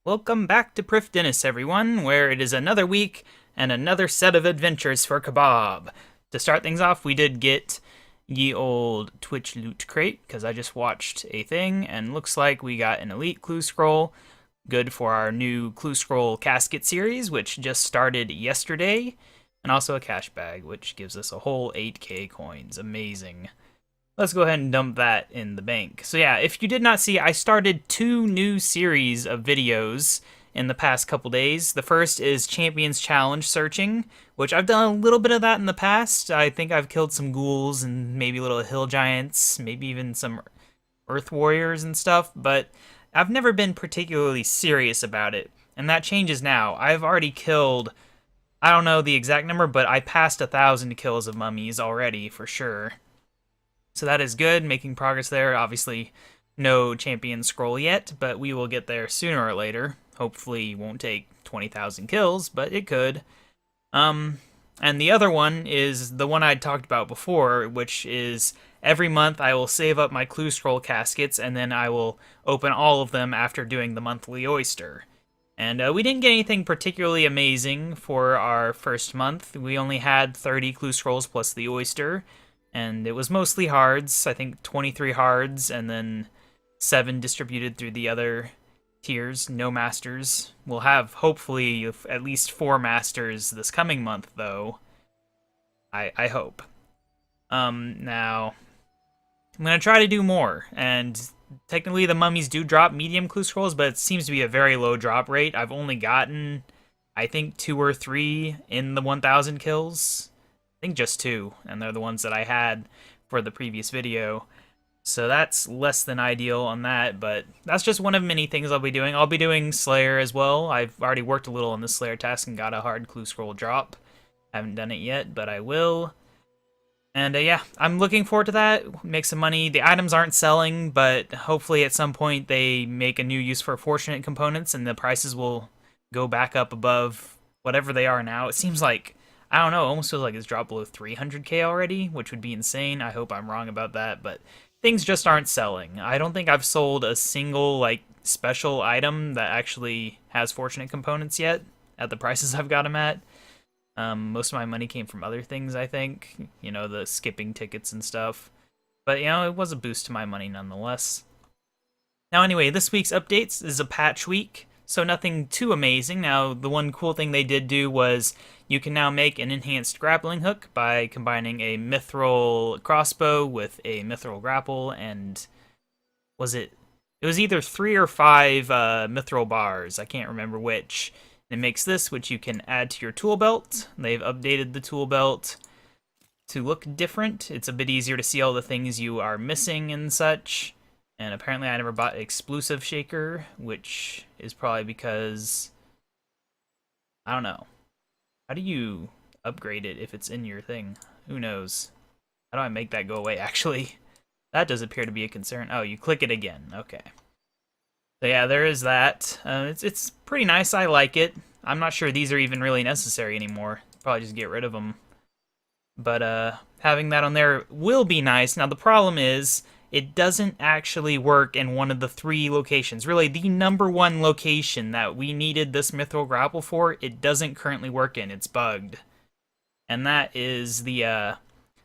Welcome back to Prif Dennis, everyone, where it is another week and another set of adventures for KaBob. To start things off, we did get ye old Twitch loot crate, because I just watched a thing, and looks like we got an elite clue scroll, good for our new clue scroll casket series, which just started yesterday, and also a cash bag, which gives us a whole 8k coins. Amazing. Let's go ahead and dump that in the bank. So yeah, if you did not see, I started 2 new series of videos in the past couple days. The first is Champions Challenge searching, which I've done a little bit of that in the past. I think I've killed some ghouls and maybe little hill giants, maybe even some earth warriors and stuff, but I've never been particularly serious about it. And that changes now. I've already killed, I don't know the exact number, but I passed 1,000 kills of mummies already for sure. So that is good, making progress there. Obviously, no champion scroll yet, but we will get there sooner or later. Hopefully, it won't take 20,000 kills, but it could. And the other one is the one I talked about before, which is every month I will save up my clue scroll caskets, and then I will open all of them after doing the monthly oyster. And we didn't get anything particularly amazing for our first month. We only had 30 clue scrolls plus the oyster, and it was mostly hards. I think 23 hards, and then 7 distributed through the other tiers. No masters. We'll have, hopefully, at least 4 masters this coming month, though. I hope. Now, I'm going to try to do more, and technically the mummies do drop medium clue scrolls, but it seems to be a very low drop rate. I've only gotten, I think, 2 or 3 in the 1,000 kills. I think just 2, and they're the ones that I had for the previous video. So that's less than ideal on that, but that's just one of many things I'll be doing. I'll be doing Slayer as well. I've already worked a little on the Slayer task and got a hard clue scroll drop. Haven't done it yet, but I will. And yeah, I'm looking forward to that. Make some money. The items aren't selling, but hopefully at some point they make a new use for fortunate components and the prices will go back up above whatever they are now. It seems like, I don't know, it almost feels like it's dropped below 300k already, which would be insane. I hope I'm wrong about that, but things just aren't selling. I don't think I've sold a single, like, special item that actually has fortunate components yet at the prices I've got them at. Most of my money came from other things, I think. You know, the skipping tickets and stuff. But, you know, it was a boost to my money nonetheless. Now, anyway, this week's updates is a patch week, so nothing too amazing. Now, the one cool thing they did do was you can now make an enhanced grappling hook by combining a mithril crossbow with a mithril grapple, and it was either 3 or 5 mithril bars. I can't remember which. It makes this, which you can add to your tool belt. They've updated the tool belt to look different. It's a bit easier to see all the things you are missing and such. And apparently I never bought Explosive Shaker, which is probably because, I don't know. How do you upgrade it if it's in your thing? Who knows? How do I make that go away, actually? That does appear to be a concern. Oh, you click it again. Okay. So yeah, there is that. It's pretty nice. I like it. I'm not sure these are even really necessary anymore. Probably just get rid of them. But having that on there will be nice. Now the problem is it doesn't actually work in one of the 3 locations. Really, the #1 location that we needed this mithril grapple for, it doesn't currently work in. It's bugged. And that is the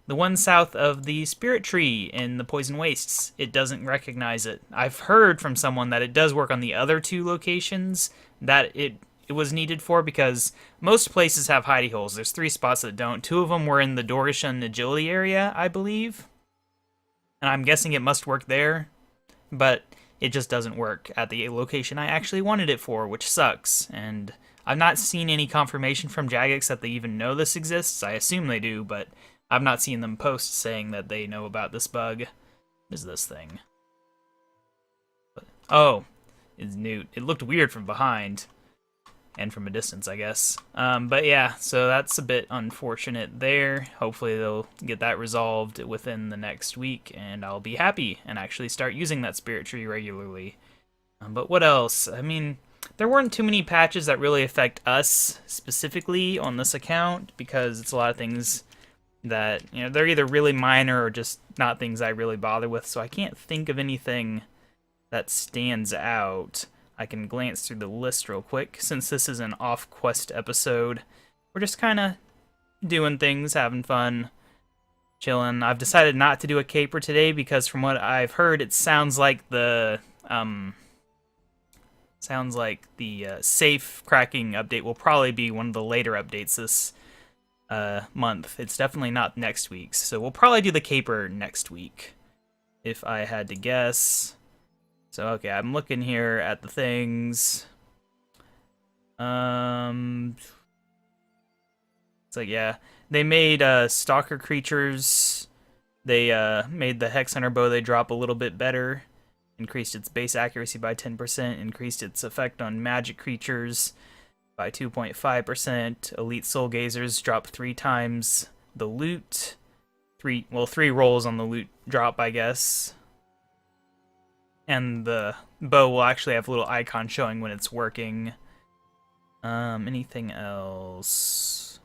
one south of the Spirit Tree in the Poison Wastes. It doesn't recognize it. I've heard from someone that it does work on the other 2 locations that it was needed for, because most places have hidey holes. There's 3 spots that don't. 2 of them were in the Dorishan Agility area, I believe. And I'm guessing it must work there, but it just doesn't work at the location I actually wanted it for, which sucks. And I've not seen any confirmation from Jagex that they even know this exists. I assume they do, but I've not seen them post saying that they know about this bug. What is this thing? Oh, it's Newt. It looked weird from behind. And from a distance, I guess. But yeah, so that's a bit unfortunate there. Hopefully they'll get that resolved within the next week, and I'll be happy and actually start using that Spirit Tree regularly. But what else? I mean, there weren't too many patches that really affect us specifically on this account, because it's a lot of things that, you know, they're either really minor or just not things I really bother with, so I can't think of anything that stands out. I can glance through the list real quick. Since this is an off-quest episode, we're just kind of doing things, having fun, chilling. I've decided not to do a caper today because from what I've heard, it sounds like the safe cracking update will probably be one of the later updates this month. It's definitely not next week's, so we'll probably do the caper next week, if I had to guess. So, okay, I'm looking here at the things. It's like, yeah, they made stalker creatures. They made the Hex Hunter bow they drop a little bit better. Increased its base accuracy by 10%. Increased its effect on magic creatures by 2.5%. Elite Soul Gazers drop 3 times the loot. 3 rolls on the loot drop, I guess. And the bow will actually have a little icon showing when it's working. Anything else?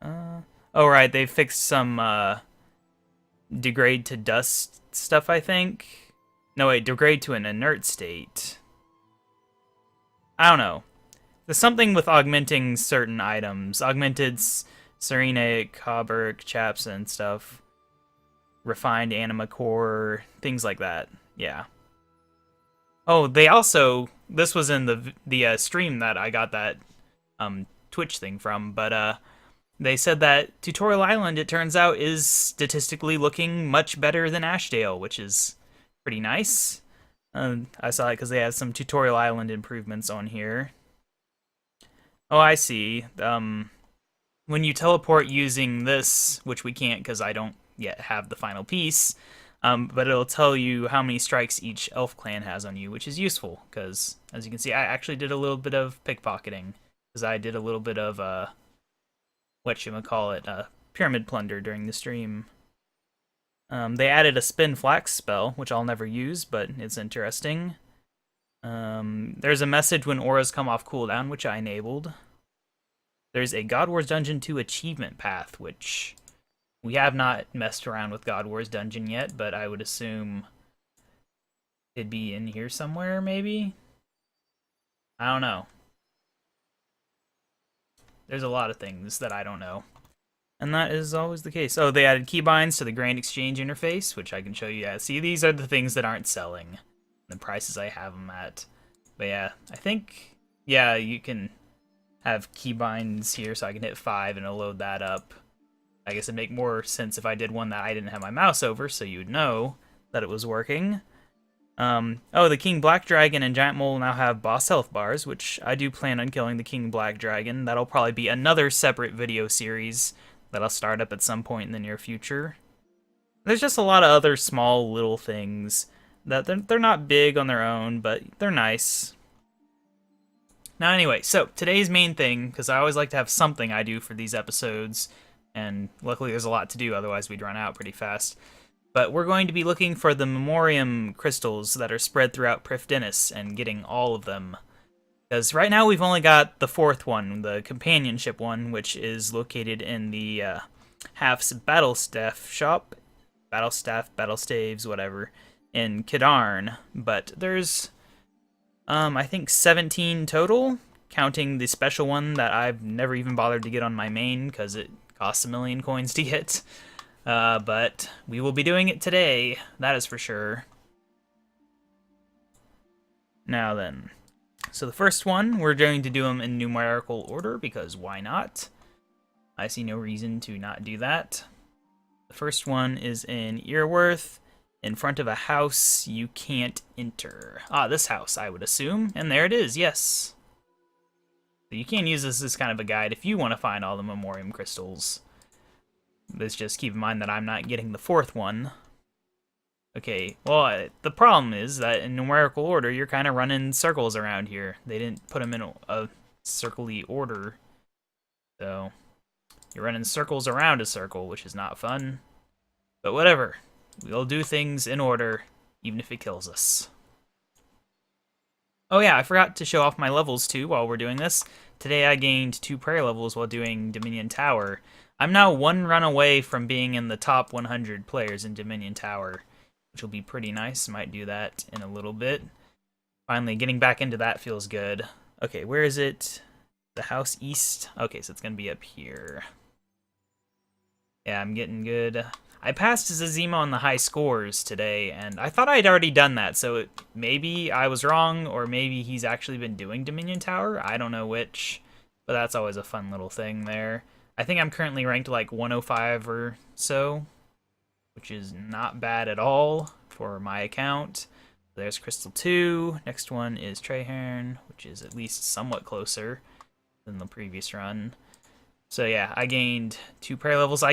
Oh, right, they fixed some degrade to dust stuff, I think. No, wait, degrade to an inert state. I don't know. There's something with augmenting certain items. Augmented Serenaic, Hauberk, Chaps, and stuff. Refined Anima Core, things like that. Yeah. Oh, they also... This was in the stream that I got that Twitch thing from, but they said that Tutorial Island, it turns out, is statistically looking much better than Ashdale, which is pretty nice. I saw it because they had some Tutorial Island improvements on here. Oh, I see. When you teleport using this, which we can't because I don't yet have the final piece, but it'll tell you how many strikes each elf clan has on you, which is useful because, as you can see, I actually did a little bit of pickpocketing because I did a little bit of pyramid plunder during the stream. They added a spin flax spell, which I'll never use, but it's interesting. There's a message when auras come off cooldown, which I enabled. There's a God Wars Dungeon 2 achievement path, which we have not messed around with God Wars Dungeon yet, but I would assume it'd be in here somewhere, maybe? I don't know. There's a lot of things that I don't know. And that is always the case. Oh, they added keybinds to the Grand Exchange interface, which I can show you. Yeah, see, these are the things that aren't selling. The prices I have them at. But yeah, I think, yeah, you can have keybinds here, so I can hit 5 and it'll load that up. I guess it'd make more sense if I did one that I didn't have my mouse over, so you would know that it was working. Oh, the King Black Dragon and Giant Mole now have boss health bars, which I do plan on killing the King Black Dragon. That'll probably be another separate video series that I'll start up at some point in the near future. There's just a lot of other small little things that they're not big on their own, but they're nice. Now anyway, so today's main thing, because I always like to have something I do for these episodes, and luckily there's a lot to do, otherwise we'd run out pretty fast. But we're going to be looking for the Memoriam crystals that are spread throughout Prifddinas and getting all of them. Because right now we've only got the 4th one, the companionship one, which is located in the Half's Battlestaff shop. Battlestaves, whatever, in Kadarn. But there's, I think 17 total, counting the special one that I've never even bothered to get on my main because it costs 1,000,000 coins to get. But we will be doing it today, that is for sure. Now then, so the first one, we're going to do them in numerical order, because why not? I see no reason to not do that. The first one is in Earworth, in front of a house you can't enter. Ah, this house, I would assume, and there it is, yes. So you can use this as kind of a guide if you want to find all the Memoriam crystals. Let's just keep in mind that I'm not getting the 4th one. Okay, well, the problem is that in numerical order, you're kind of running circles around here. They didn't put them in a circle-y order. So, you're running circles around a circle, which is not fun. But whatever. We'll do things in order, even if it kills us. Oh yeah, I forgot to show off my levels too while we're doing this. Today I gained 2 prayer levels while doing Dominion Tower. I'm now 1 run away from being in the top 100 players in Dominion Tower. which will be pretty nice. Might do that in a little bit. Finally, getting back into that feels good. Okay, where is it? The house east? Okay, so it's going to be up here. Yeah, I'm getting good. I passed Zazima on the high scores today, and I thought I'd already done that, so maybe I was wrong, or maybe he's actually been doing Dominion Tower. I don't know which, but that's always a fun little thing there. I think I'm currently ranked like 105 or so, which is not bad at all for my account. There's Crystal 2. Next one is Treherne, which is at least somewhat closer than the previous run. So yeah, I gained 2 prayer levels.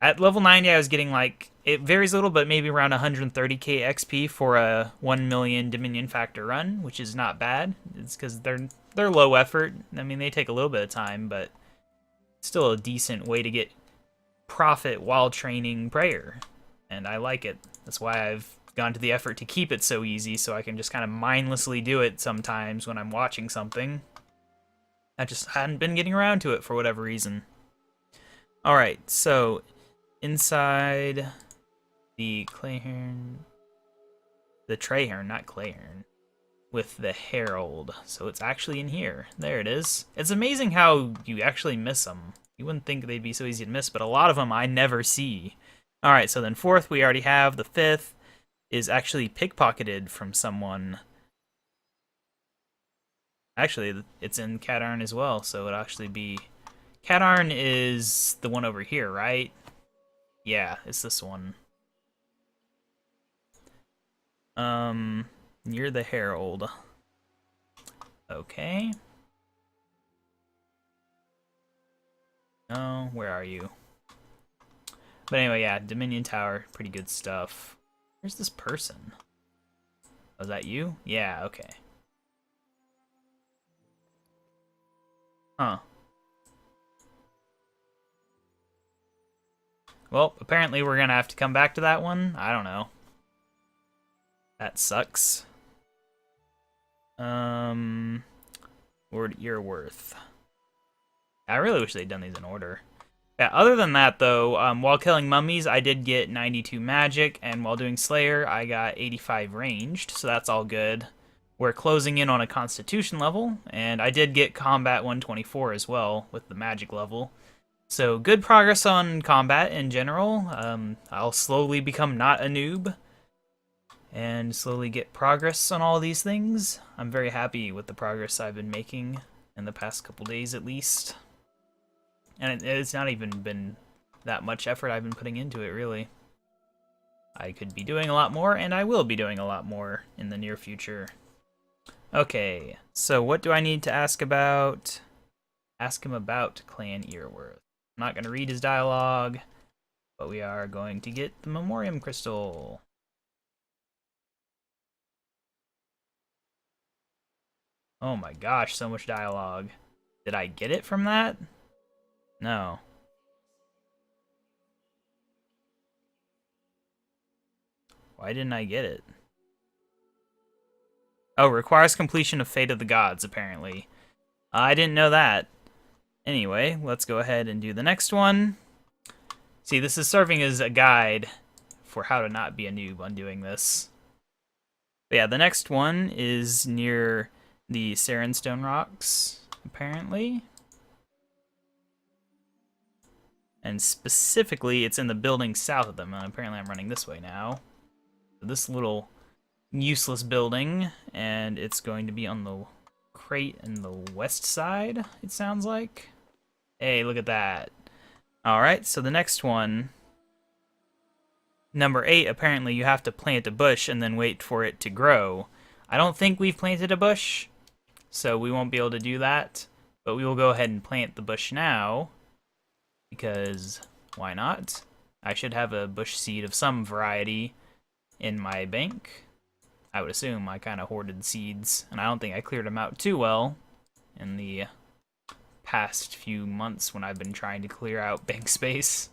At level 90, I was getting like, it varies a little, but maybe around 130k XP for a 1 million Dominion Factor run, which is not bad. It's because they're low effort. I mean, they take a little bit of time, but still a decent way to get profit while training prayer. And I like it. That's why I've gone to the effort to keep it so easy, so I can just kind of mindlessly do it sometimes when I'm watching something. I just hadn't been getting around to it for whatever reason. Alright, so inside the Treherne, not Clayherne, with the Herald. So it's actually in here. There it is. It's amazing how you actually miss them. You wouldn't think they'd be so easy to miss, but a lot of them I never see. Alright, so then 4th we already have. The 5th is actually pickpocketed from someone. Actually, it's in Kadarn as well, so it'll actually be... Kadarn is the one over here, right? Yeah, it's this one. Near the Herald. Okay. Oh, where are you? But anyway, yeah, Dominion Tower, pretty good stuff. Where's this person? Was that you? Yeah, okay. Huh. Well, apparently we're gonna have to come back to that one. I don't know. That sucks. You're worth. I really wish they'd done these in order. Yeah, other than that, though, while killing mummies, I did get 92 magic, and while doing Slayer, I got 85 ranged, so that's all good. We're closing in on a Constitution level, and I did get Combat 124 as well with the magic level. So good progress on combat in general. I'll slowly become not a noob and slowly get progress on all these things. I'm very happy with the progress I've been making in the past couple days at least. And it's not even been that much effort I've been putting into it, really. I could be doing a lot more, and I will be doing a lot more in the near future. Okay, so what do I need to ask about? Ask him about Clan Earworth. I'm not going to read his dialogue, but we are going to get the Memoriam Crystal. Oh my gosh, so much dialogue. Did I get it from that? No. Why didn't I get it? Oh, requires completion of Fate of the Gods, apparently. I didn't know that. Anyway, let's go ahead and do the next one. See, this is serving as a guide for how to not be a noob on doing this. But yeah, the next one is near the Sarenstone Rocks, apparently. And specifically, it's in the building south of them, and apparently I'm running this way now. This little useless building, and it's going to be on the crate in the west side, it sounds like. Hey, look at that. Alright, so the next one, number 8, apparently you have to plant a bush and then wait for it to grow. I don't think we've planted a bush, so we won't be able to do that, but we will go ahead and plant the bush now, because why not? I should have a bush seed of some variety in my bank. I would assume I kind of hoarded seeds, and I don't think I cleared them out too well in the past few months when I've been trying to clear out bank space.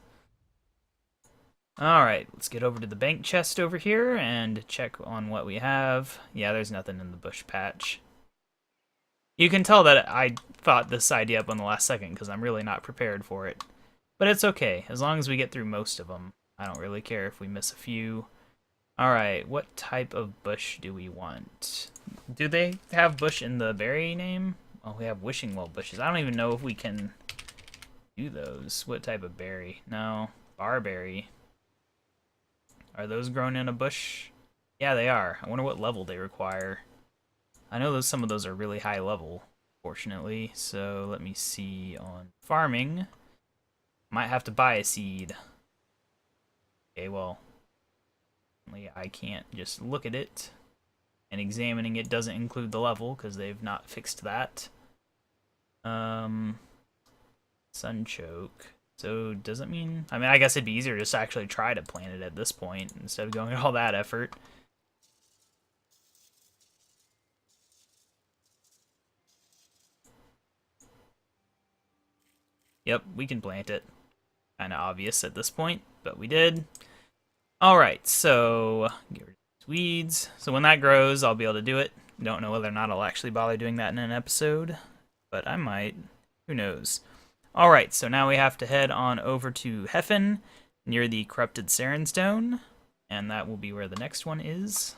Alright, let's get over to the bank chest over here and check on what we have. Yeah, there's nothing in the bush patch. You can tell that I thought this idea up on the last second because I'm really not prepared for it. But it's okay, as long as we get through most of them. I don't really care if we miss a few. Alright, what type of bush do we want? Do they have bush in the berry name? Oh, we have wishing well bushes. I don't even know if we can do those. What type of berry? No. Barberry. Are those grown in a bush? Yeah, they are. I wonder what level they require. I know some of those are really high level, fortunately. So let me see on farming. Might have to buy a seed. Okay, well, I can't just look at it. And examining it doesn't include the level because they've not fixed that. Sunchoke. So does it mean? I mean, I guess it'd be easier just to actually try to plant it at this point instead of going all that effort. Yep, we can plant it. Kind of obvious at this point, but we did. Alright, so get rid of these weeds. So when that grows, I'll be able to do it. Don't know whether or not I'll actually bother doing that in an episode, but I might. Who knows? Alright, so now we have to head on over to Heffen, near the Corrupted Sarenstone, and that will be where the next one is.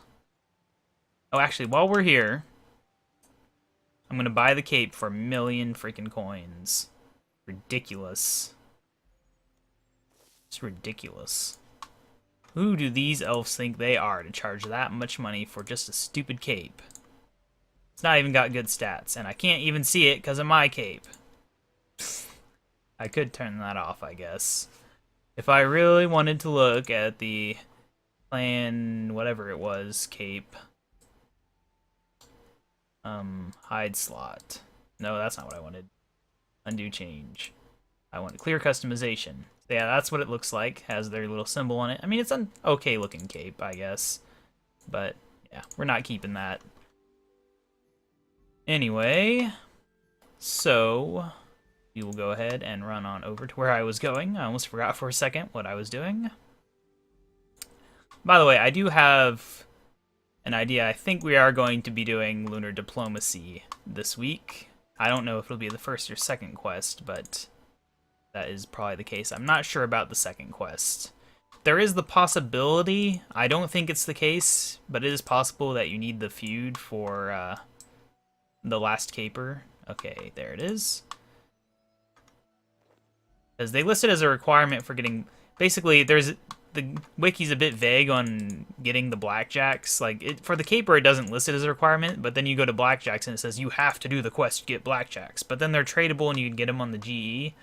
Oh, actually, while we're here, I'm going to buy the cape for 1,000,000 freaking coins. Ridiculous. It's ridiculous. Who do these elves think they are to charge that much money for just a stupid cape? It's not even got good stats, and I can't even see it because of my cape. I could turn that off, I guess. If I really wanted to look at the clan, whatever it was, cape. Hide slot. No, that's not what I wanted. Undo change. I want clear customization. So yeah, that's what it looks like. Has their little symbol on it. I mean, it's an okay looking cape, I guess. But yeah, we're not keeping that. Anyway, so we will go ahead and run on over to where I was going. I almost forgot for a second what I was doing. By the way, I do have an idea. I think we are going to be doing Lunar Diplomacy this week. I don't know if it'll be the first or second quest, but that is probably the case. I'm not sure about the second quest. There is the possibility, I don't think it's the case, but it is possible that you need the feud for the last caper. Okay, there it is. Because they list it as a requirement for getting... Basically, the wiki's a bit vague on getting the blackjacks. Like, for the caper, it doesn't list it as a requirement, but then you go to blackjacks and it says you have to do the quest to get blackjacks. But then they're tradable and you can get them on the GE.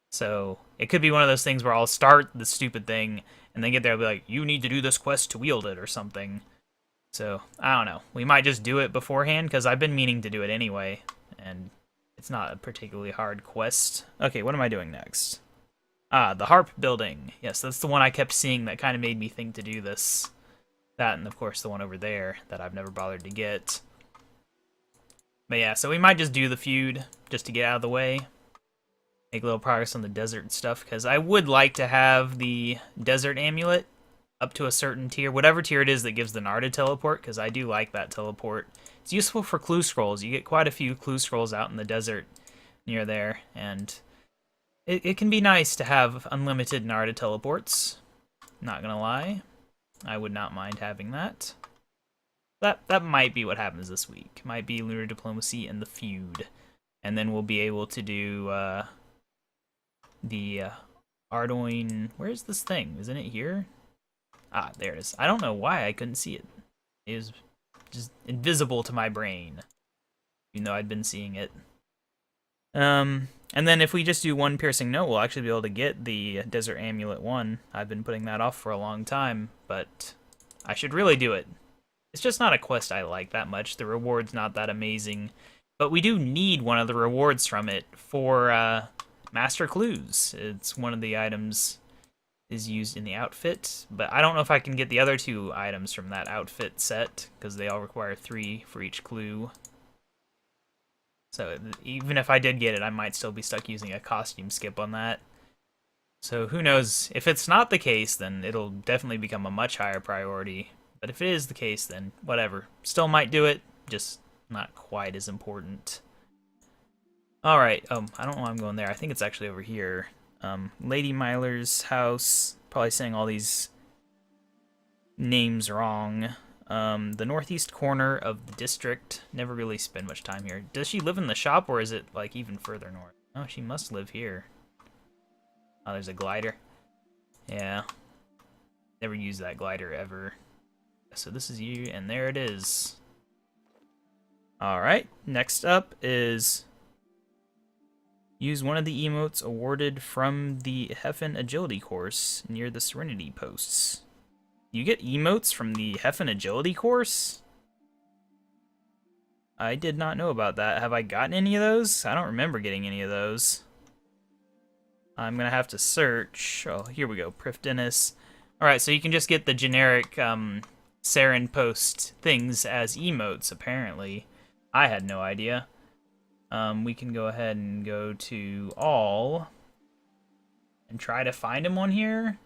So it could be one of those things where I'll start the stupid thing and then get there and be like, you need to do this quest to wield it or something. So, I don't know. We might just do it beforehand because I've been meaning to do it anyway. And it's not a particularly hard quest. Okay, what am I doing next? Ah, the harp building. Yes, that's the one I kept seeing that kind of made me think to do this. That and, of course, the one over there that I've never bothered to get. But yeah, so we might just do the feud just to get out of the way. Make a little progress on the desert stuff, because I would like to have the desert amulet up to a certain tier. Whatever tier it is that gives the Narda teleport, because I do like that teleport. It's useful for clue scrolls. You get quite a few clue scrolls out in the desert near there, and it can be nice to have unlimited Narda teleports. Not gonna lie. I would not mind having that. That might be what happens this week. Might be Lunar Diplomacy and the feud. And then we'll be able to do the Ardoin... Where's this thing? Isn't it here? Ah, there it is. I don't know why I couldn't see it. It was just invisible to my brain. Even though I'd been seeing it. And then if we just do one piercing note, we'll actually be able to get the Desert Amulet 1. I've been putting that off for a long time, but I should really do it. It's just not a quest I like that much. The reward's not that amazing. But we do need one of the rewards from it for Master Clues. It's one of the items is used in the outfit, but I don't know if I can get the other 2 items from that outfit set, because they all require 3 for each clue. So even if I did get it, I might still be stuck using a costume skip on that. So who knows? If it's not the case, then it'll definitely become a much higher priority. But if it is the case, then whatever. Still might do it, just not quite as important. Alright, I don't know why I'm going there. I think it's actually over here. Lady Myler's house. Probably saying all these names wrong. The northeast corner of the district. Never really spend much time here. Does she live in the shop, or is it like even further north? Oh, she must live here. Oh, there's a glider. Yeah. Never used that glider ever. So this is you, and there it is. Alright, next up is use one of the emotes awarded from the Heffen Agility course near the Serenity posts. You get emotes from the Heffen Agility course? I did not know about that. Have I gotten any of those? I don't remember getting any of those. I'm gonna have to search. Oh, here we go. Prif Dennis. Alright, so you can just get the generic Saren post things as emotes, apparently. I had no idea. We can go ahead and go to all and try to find him on here.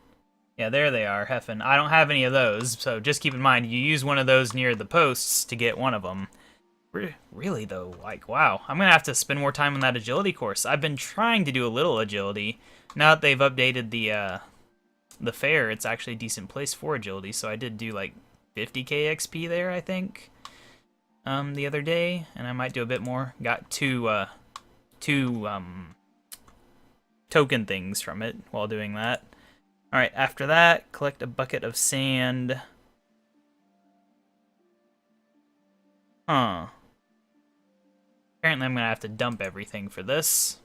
Yeah, there they are, Heffen. I don't have any of those, so just keep in mind, you use one of those near the posts to get one of them. Really, though, like, wow. I'm going to have to spend more time on that agility course. I've been trying to do a little agility. Now that they've updated the fair, it's actually a decent place for agility, so I did do, like, 50k XP there, I think, the other day, and I might do a bit more. Got two token things from it while doing that. Alright, after that, collect a bucket of sand. Huh. Apparently I'm going to have to dump everything for this,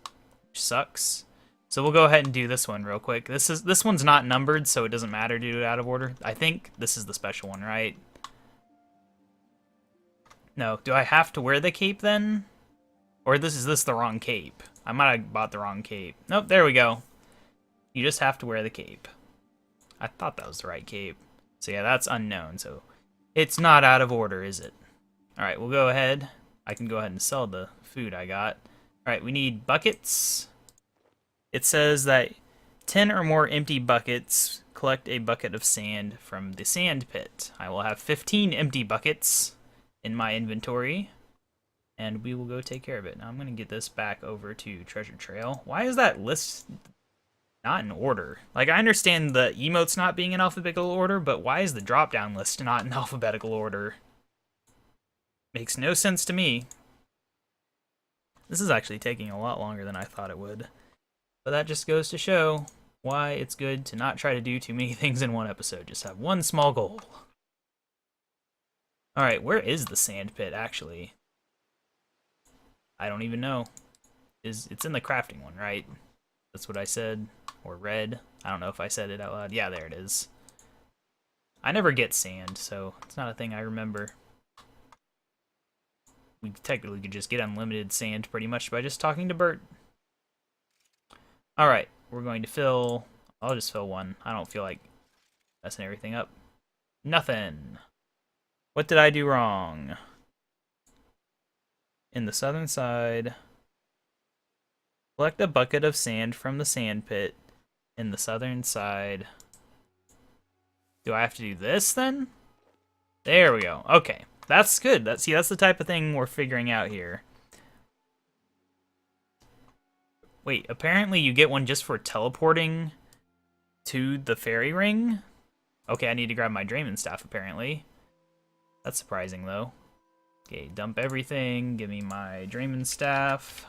which sucks. So we'll go ahead and do this one real quick. This one's not numbered, so it doesn't matter to do it out of order. I think this is the special one, right? No, do I have to wear the cape then? Or is this the wrong cape? I might have bought the wrong cape. Nope, there we go. You just have to wear the cape. I thought that was the right cape. So yeah, that's unknown, so it's not out of order, is it? Alright, we'll go ahead. I can go ahead and sell the food I got. Alright, we need buckets. It says that 10 or more empty buckets collect a bucket of sand from the sand pit. I will have 15 empty buckets in my inventory, and we will go take care of it. Now I'm going to get this back over to Treasure Trail. Why is that list not in order? Like, I understand the emotes not being in alphabetical order, but why is the drop-down list not in alphabetical order? Makes no sense to me. This is actually taking a lot longer than I thought it would. But that just goes to show why it's good to not try to do too many things in one episode. Just have one small goal. Alright, where is the sand pit, actually? I don't even know. It's in the crafting one, right? That's what I said. Or read. I don't know if I said it out loud. Yeah, there it is. I never get sand, so it's not a thing I remember. We technically could just get unlimited sand pretty much by just talking to Bert. Alright, we're going to fill... I'll just fill one. I don't feel like messing everything up. Nothing. What did I do wrong? In the southern side, collect a bucket of sand from the sand pit. In the southern side. Do I have to do this then? There we go. Okay. That's good. That's the type of thing we're figuring out here. Wait, apparently you get one just for teleporting to the fairy ring? Okay, I need to grab my Draymond staff, apparently. That's surprising, though. Okay, dump everything. Give me my Draymond staff.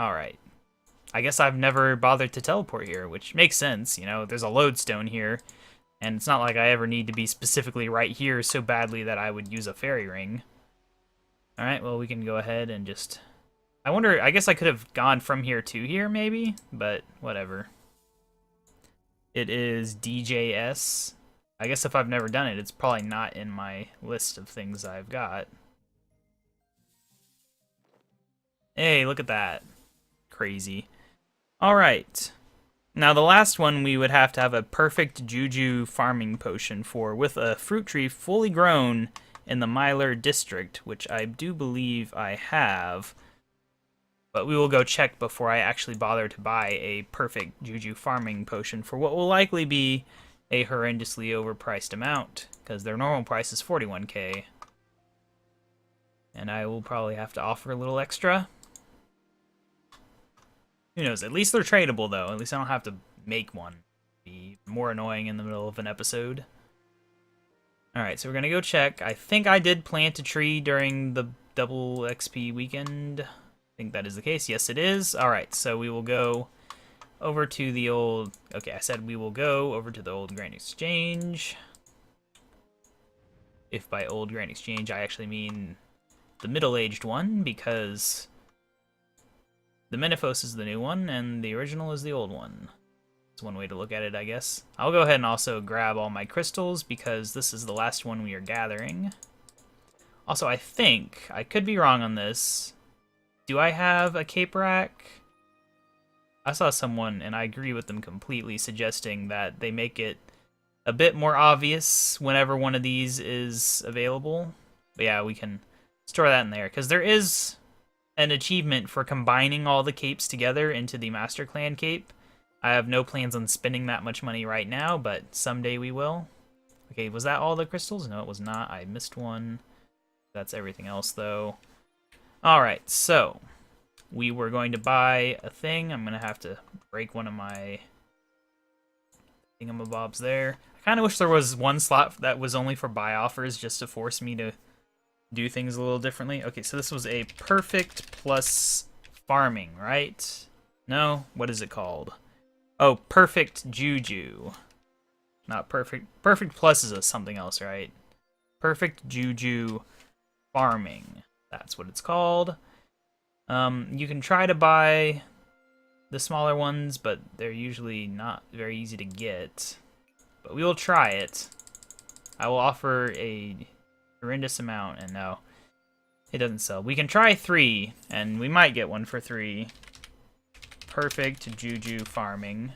Alright. I guess I've never bothered to teleport here, which makes sense. You know, there's a lodestone here. And it's not like I ever need to be specifically right here so badly that I would use a fairy ring. Alright, well, we can go ahead and just... I wonder, I guess I could have gone from here to here, maybe? But, whatever. It is DJS. I guess if I've never done it, it's probably not in my list of things I've got. Hey, look at that. Crazy. Alright. Now, the last one we would have to have a perfect Juju farming potion for, with a fruit tree fully grown in the Myler district, which I do believe I have. But we will go check before I actually bother to buy a perfect Juju farming potion for what will likely be a horrendously overpriced amount, because their normal price is 41k. And I will probably have to offer a little extra. Who knows? At least they're tradable, though. At least I don't have to make one. Be more annoying in the middle of an episode. Alright, so we're gonna go check. I think I did plant a tree during the double XP weekend. I think that is the case. Yes, it is. Alright, so we will go over to the old... Okay, I said we will go over to the old Grand Exchange. If by old Grand Exchange I actually mean the middle-aged one, because the Menifos is the new one, and the original is the old one. It's one way to look at it, I guess. I'll go ahead and also grab all my crystals, because this is the last one we are gathering. Also, I think, I could be wrong on this, do I have a cape rack? I saw someone, and I agree with them completely, suggesting that they make it a bit more obvious whenever one of these is available. But yeah, we can store that in there, because there is an achievement for combining all the capes together into the Master Clan cape. I have no plans on spending that much money right now, but someday we will. Okay, was that all the crystals? No, it was not. I missed one. That's everything else, though. Alright, so we were going to buy a thing. I'm going to have to break one of my thingamabobs there. I kind of wish there was one slot that was only for buy offers, just to force me to do things a little differently. Okay, so this was a perfect plus farming, right? No? What is it called? Oh, perfect juju. Not perfect. Perfect plus is something else, right? Perfect juju farming. That's what it's called. You can try to buy the smaller ones, but they're usually not very easy to get. But we will try it. I will offer a horrendous amount, and no, it doesn't sell. We can try 3, and we might get one for 3. Perfect juju farming.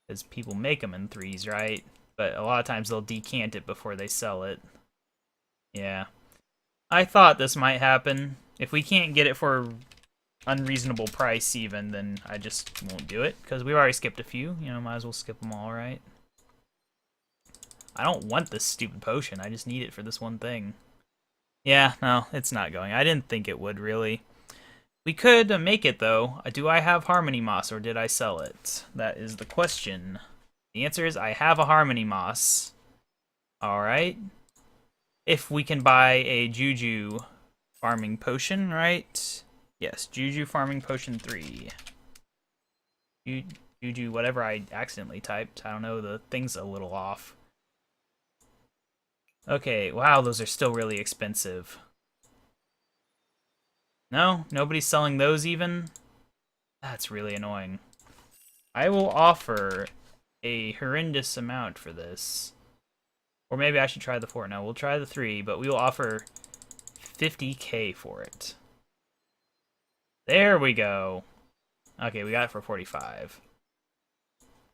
Because people make them in 3s, right? But a lot of times they'll decant it before they sell it. Yeah. I thought this might happen. If we can't get it for unreasonable price even, then I just won't do it. Because we've already skipped a few. You know, might as well skip them all, right? I don't want this stupid potion. I just need it for this one thing. Yeah, no, it's not going. I didn't think it would, really. We could make it, though. Do I have Harmony Moss, or did I sell it? That is the question. The answer is I have a Harmony Moss. Alright. If we can buy a Juju farming potion, right? Yes, Juju farming potion 3. Juju, whatever I accidentally typed. I don't know, the thing's a little off. Okay, wow, those are still really expensive. No? Nobody's selling those even? That's really annoying. I will offer a horrendous amount for this. Or maybe I should try the 4. No, we'll try the 3, but we will offer 50k for it. There we go. Okay, we got it for 45.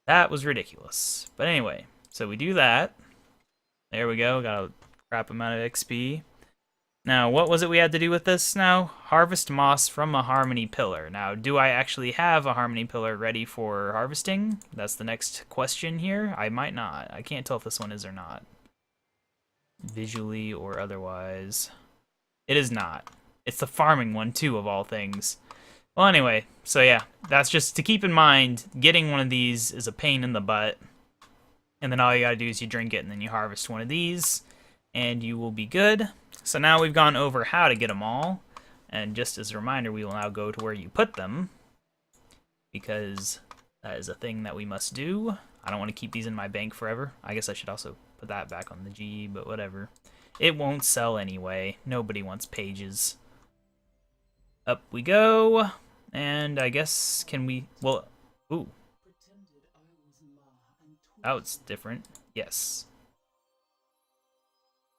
That was ridiculous. But anyway, so we do that. There we go, got a crap amount of XP. Now, what was it we had to do with this now? Harvest moss from a harmony pillar. Now, do I actually have a harmony pillar ready for harvesting? That's the next question here. I might not. I can't tell if this one is or not. Visually or otherwise. It is not. It's the farming one, too, of all things. Well, anyway, so yeah, that's just to keep in mind, getting one of these is a pain in the butt. And then all you gotta do is you drink it, and then you harvest one of these, and you will be good. So now we've gone over how to get them all, and just as a reminder, we will now go to where you put them, because that is a thing that we must do. I don't want to keep these in my bank forever. I guess I should also put that back on the G, but whatever. It won't sell anyway. Nobody wants pages. Up we go, and I guess, can we, well, ooh. Oh, it's different. Yes.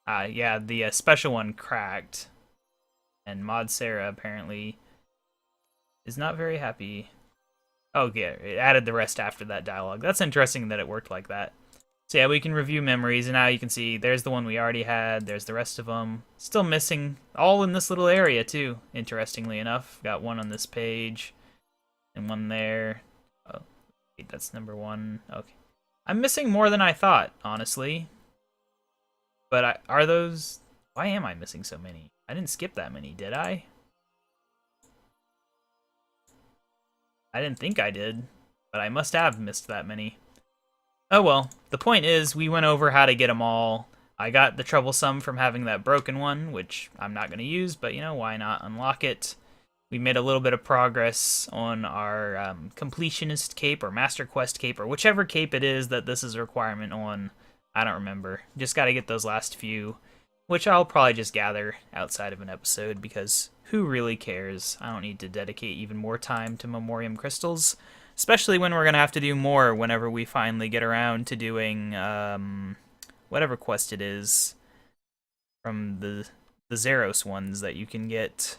Yeah, the special one cracked. And Mod Sarah apparently is not very happy. Oh, yeah, it added the rest after that dialogue. That's interesting that it worked like that. So yeah, we can review memories, and now you can see there's the one we already had. There's the rest of them. Still missing, all in this little area, too, interestingly enough. Got one on this page, and one there. Oh, wait, that's number 1. Okay. I'm missing more than I thought, honestly. But are those... Why am I missing so many? I didn't skip that many, did I? I didn't think I did. but I must have missed that many. Oh well, the point is, we went over how to get them all. I got the troublesome from having that broken one, which I'm not going to use, but you know, why not unlock it? We made a little bit of progress on our completionist cape or master quest cape or whichever cape it is that this is a requirement on. I don't remember. Just got to get those last few, which I'll probably just gather outside of an episode because who really cares? I don't need to dedicate even more time to Memoriam crystals, especially when we're going to have to do more whenever we finally get around to doing whatever quest it is from the Zeros ones that you can get.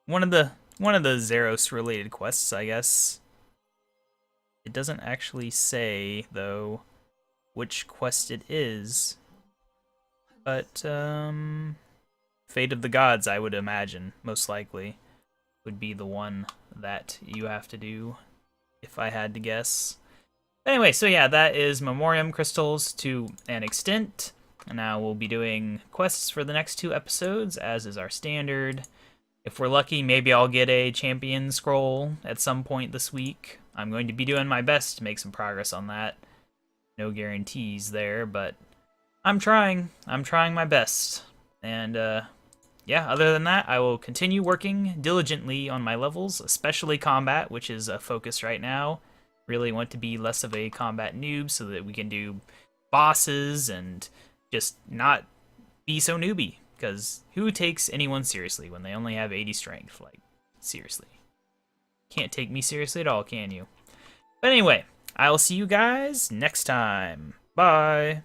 One of the Zeros related quests, I guess. It doesn't actually say though which quest it is, but Fate of the Gods, I would imagine, most likely, would be the one that you have to do, if I had to guess. Anyway, so yeah, that is Memoriam crystals to an extent. And now we'll be doing quests for the next 2 episodes, as is our standard. If we're lucky, maybe I'll get a champion scroll at some point this week. I'm going to be doing my best to make some progress on that. No guarantees there, but I'm trying. I'm trying my best. And yeah, other than that, I will continue working diligently on my levels, especially combat, which is a focus right now. Really want to be less of a combat noob so that we can do bosses and just not be so newbie. Because who takes anyone seriously when they only have 80 strength? Like, seriously. Can't take me seriously at all, can you? But anyway, I will see you guys next time. Bye!